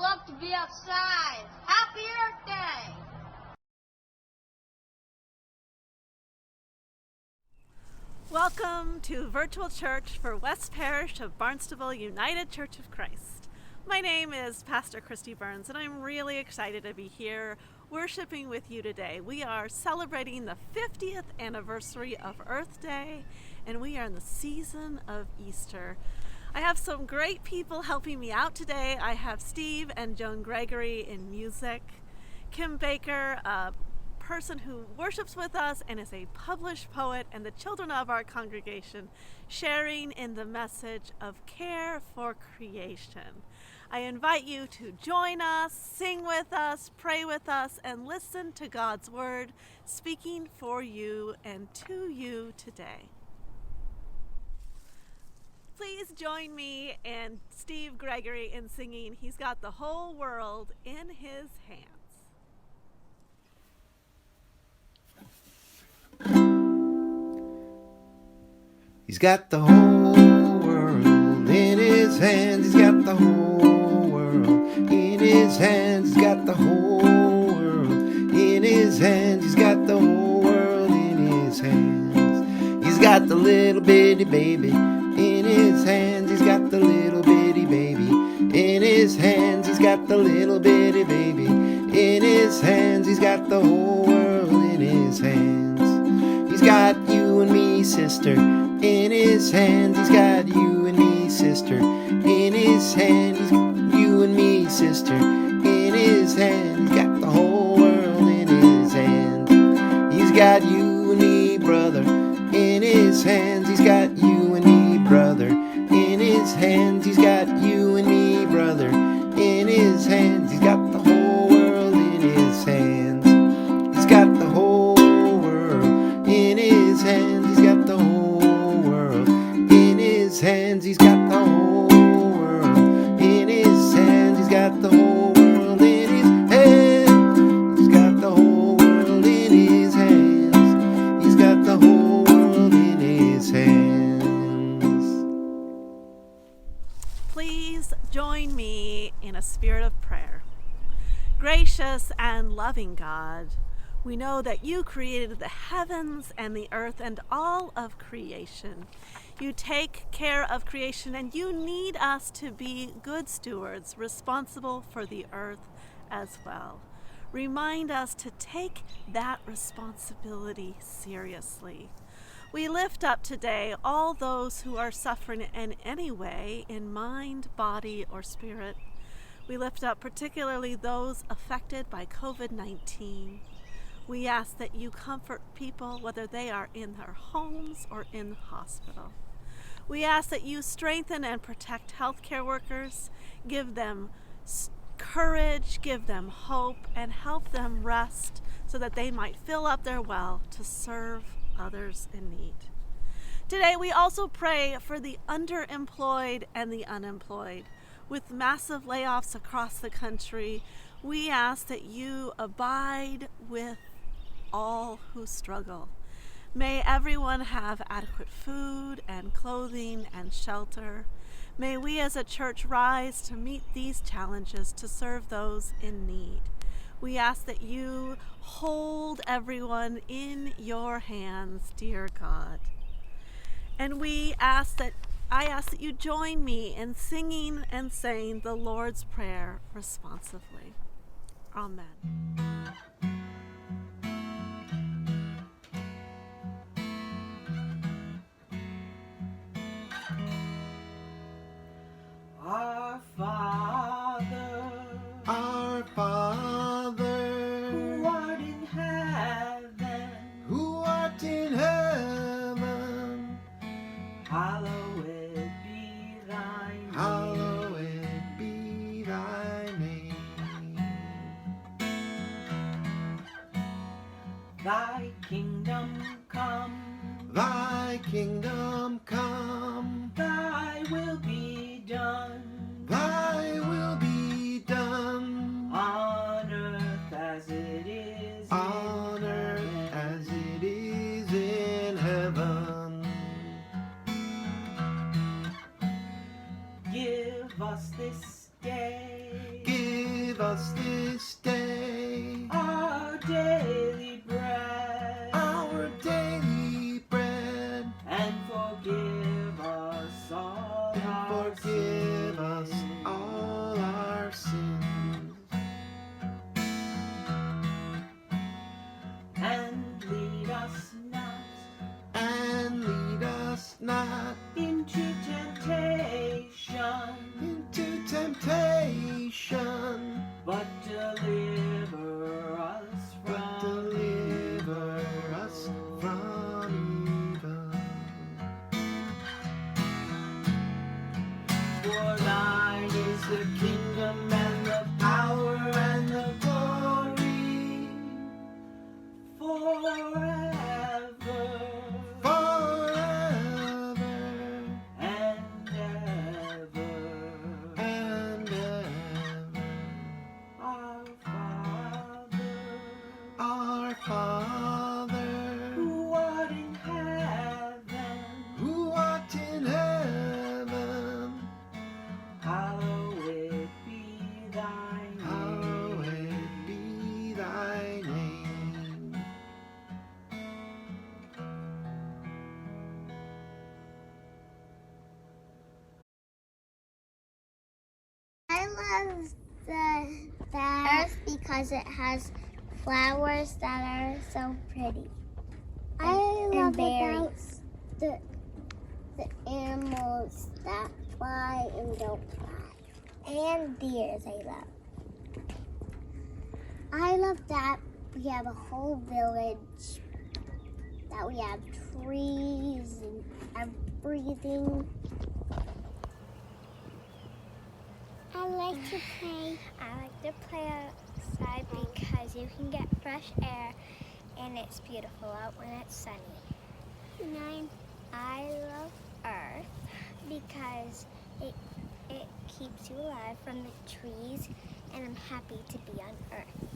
love to be outside. Happy Earth Day! Welcome to Virtual Church for West Parish of Barnstable United Church of Christ. My name is Pastor Christie Burns, and I'm really excited to be here worshiping with you today. We are celebrating the 50th anniversary of Earth Day, and we are in the season of Easter. I have some great people helping me out today. I have Steve and Joan Gregory in music, Kim Baker, a person who worships with us and is a published poet, and the children of our congregation sharing in the message of care for creation. I invite you to join us, sing with us, pray with us, and listen to God's word speaking for you and to you today. Please join me and Steve Gregory in singing "He's Got the Whole World in His Hands." He's got the whole world in his hands. He's got the whole world in his hands. He's got the whole world in his hands. He's got the whole world in his hands. He's got the little bitty baby in his hands. He's got the little bitty baby in his hands. He's got the little bitty baby in his hands. He's got the whole world in his hands. He's got you and me, sister, in his hands. He's got you and me, sister, in his hand. He's got you and me, sister, in his hand. He's got the whole world in his hands. He's got you and me, brother, in his hands. He's got you and me, brother, in his hands. He's got you and me, brother, in his hands. He's got the whole world in his hands. He's got the whole world in his hands. He's got the whole world in his hands. He's got the whole world in his hands. He's got the whole world in his hands. He's got the whole world in his hands. He's got the whole world in his hands. Please join me in a spirit of prayer. Gracious and loving God, we know that you created the heavens and the earth and all of creation. You take care of creation, and you need us to be good stewards, responsible for the earth as well. Remind us to take that responsibility seriously. We lift up today all those who are suffering in any way, in mind, body, or spirit. We lift up particularly those affected by COVID-19. We ask that you comfort people, whether they are in their homes or in the hospital. We ask that you strengthen and protect healthcare workers, give them courage, give them hope, and help them rest so that they might fill up their well to serve others in need. Today we also pray for the underemployed and the unemployed. With massive layoffs across the country, we ask that you abide with all who struggle. May everyone have adequate food and clothing and shelter. May we as a church rise to meet these challenges to serve those in need. We ask that you hold everyone in your hands, dear God. And I ask that you join me in singing and saying the Lord's Prayer responsively. Amen. Our Father, Who art in heaven, art in heaven, hallowed be thy name. hallowed be thy name. Thy kingdom come, Thy kingdom come, thy will be done, thy will be done, on earth as it is on in earth heaven. as it is in heaven. Give us this day Give us this day our daily bread, our daily bread, and forgive us all and our forgive us sins. all our sins, And lead us not and lead us not into temptation, into temptation, but deliver us but from deliver us from evil. For thine is the kingdom and the power and the glory forever Forever and ever. and ever. Our Father, Our Father, who art in heaven, who art in heaven, hallowed be thy hallowed name. be thy name. I love the earth because it has flowers that are so pretty. I love berries. The animals that fly and don't fly. And deers I love. I love that we have a whole village, that we have trees and everything. I like to play. I like to play outside because you can get fresh air and it's beautiful out when it's sunny. 9. I love Earth because it keeps you alive from the trees, and I'm happy to be on Earth.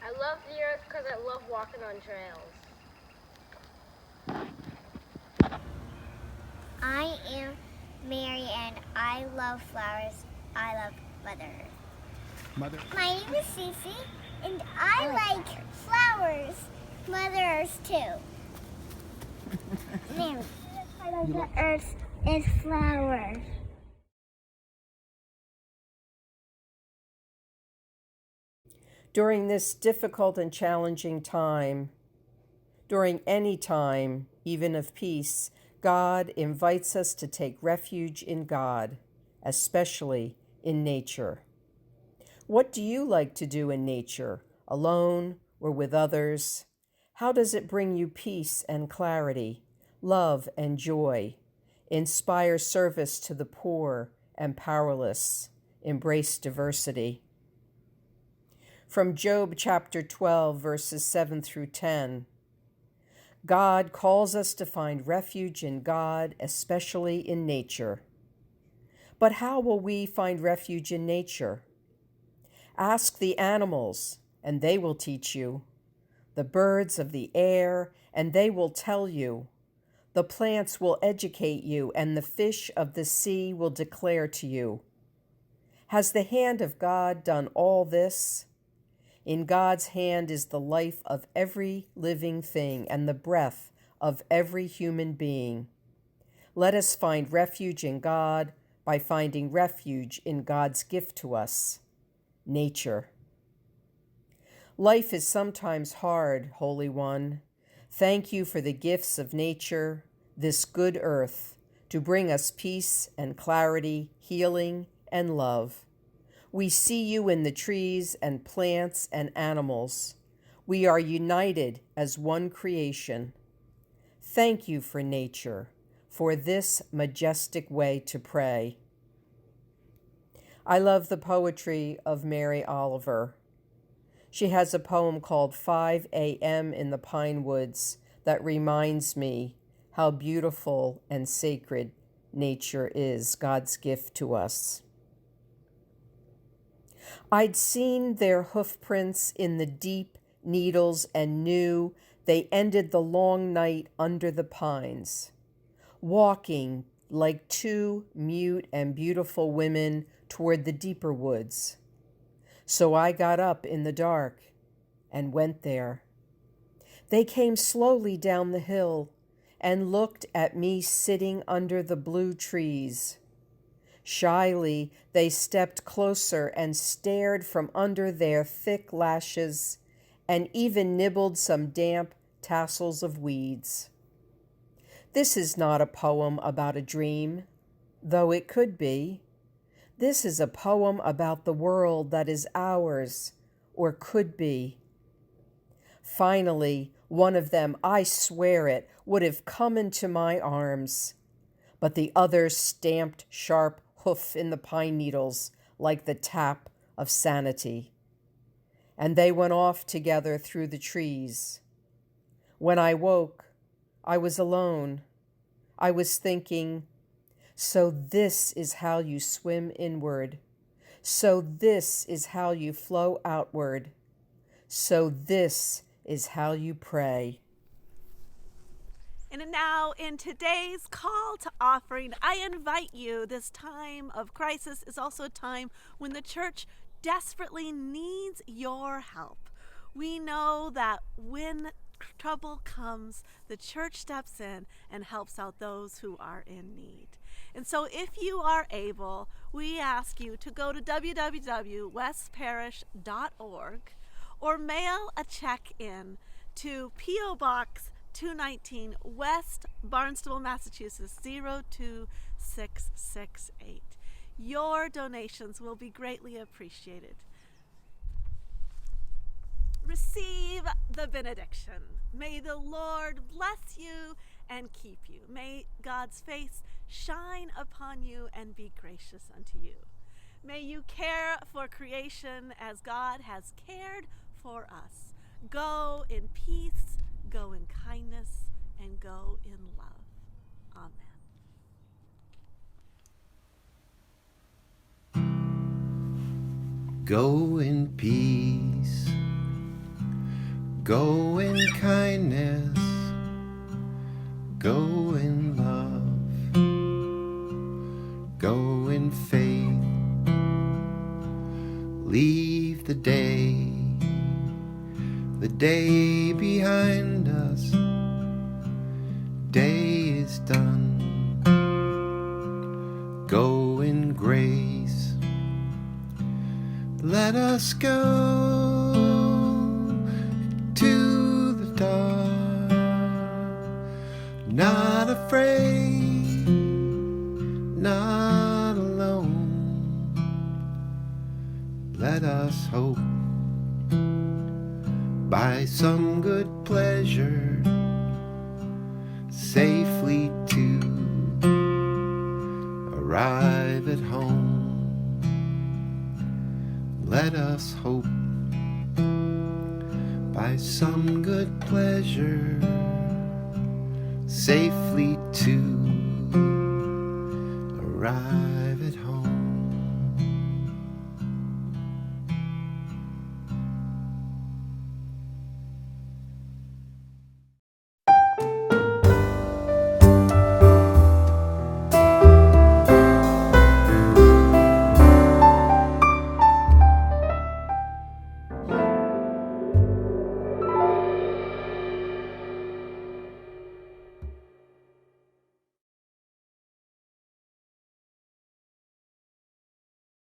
I love the earth because I love walking on trails. I am Mary and I love flowers. I love Mother Earth. Mother. My name is Cece and I like flowers. Mother Earth too. Mary. The earth is flowers. During this difficult and challenging time, during any time, even of peace, God invites us to take refuge in God, especially in nature. What do you like to do in nature, alone or with others? How does it bring you peace and clarity, love and joy, inspire service to the poor and powerless, embrace diversity? From Job chapter 12, verses 7 through 10. God calls us to find refuge in God, especially in nature. But how will we find refuge in nature? Ask the animals, and they will teach you. The birds of the air, and they will tell you. The plants will educate you, and the fish of the sea will declare to you. Has the hand of God done all this? In God's hand is the life of every living thing and the breath of every human being. Let us find refuge in God by finding refuge in God's gift to us, nature. Life is sometimes hard, Holy One. Thank you for the gifts of nature, this good earth, to bring us peace and clarity, healing and love. We see you in the trees and plants and animals. We are united as one creation. Thank you for nature, for this majestic way to pray. I love the poetry of Mary Oliver. She has a poem called 5 a.m. in the Pine Woods that reminds me how beautiful and sacred nature is, God's gift to us. I'd seen their hoofprints in the deep needles and knew they ended the long night under the pines, walking like two mute and beautiful women toward the deeper woods. So I got up in the dark and went there. They came slowly down the hill and looked at me sitting under the blue trees. Shyly, they stepped closer and stared from under their thick lashes and even nibbled some damp tassels of weeds. This is not a poem about a dream, though it could be. This is a poem about the world that is ours, or could be. Finally, one of them, I swear it, would have come into my arms, but the other stamped sharp hoof in the pine needles like the tap of sanity. And they went off together through the trees. When I woke, I was alone. I was thinking, so this is how you swim inward. So this is how you flow outward. So this is how you pray. And now, in today's call to offering, I invite you. This time of crisis is also a time when the church desperately needs your help. We know that when trouble comes, the church steps in and helps out those who are in need. And so if you are able, we ask you to go to www.westparish.org or mail a check in to P.O. Box 219, West Barnstable, Massachusetts, 02668. Your donations will be greatly appreciated. Receive the benediction. May the Lord bless you and keep you. May God's face shine upon you and be gracious unto you. May you care for creation as God has cared for us. Go in peace, go in kindness, and go in love. Amen. Go in peace, go in kindness, go in love, go in faith. Leave the day behind us. Day is done. Go in grace. Let us go to the dark, not afraid, not alone. Let us hope by some good pleasure safely to arrive at home. Let us hope by some good pleasure safely to arrive at home.